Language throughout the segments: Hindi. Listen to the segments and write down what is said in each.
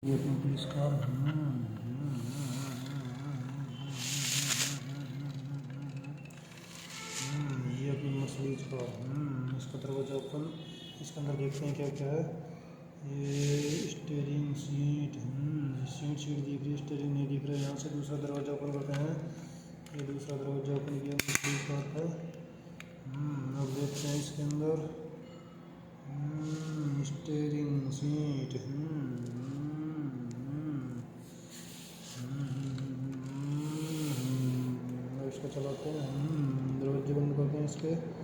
ये अपनी पुलिस कार ये अपनी मर्सिडीज कार इसका दरवाज़ा ओपन। इसके अंदर देखते हैं क्या क्या है। ये स्टीयरिंग सीट सीट दिख रही है, स्टीयरिंग नहीं दिख रहा है। यहाँ से दूसरा दरवाज़ा ओपन करते हैं। ये दूसरा दरवाज़ा ओपन किया मर्सिडीज कार का। अब देखते हैं इसके अंदर स्टीयरिंग सीट इसको चलाते हैं। दरवाजे बंद करते हैं इसके।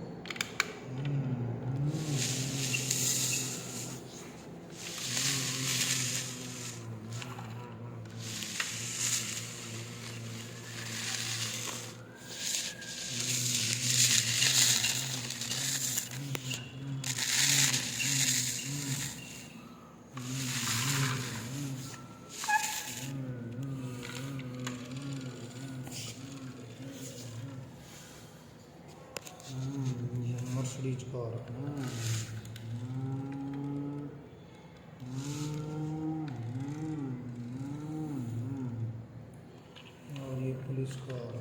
मर्सिडीज कार और ये पुलिस कार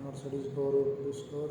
मर्सिडीज कार और पुलिस कार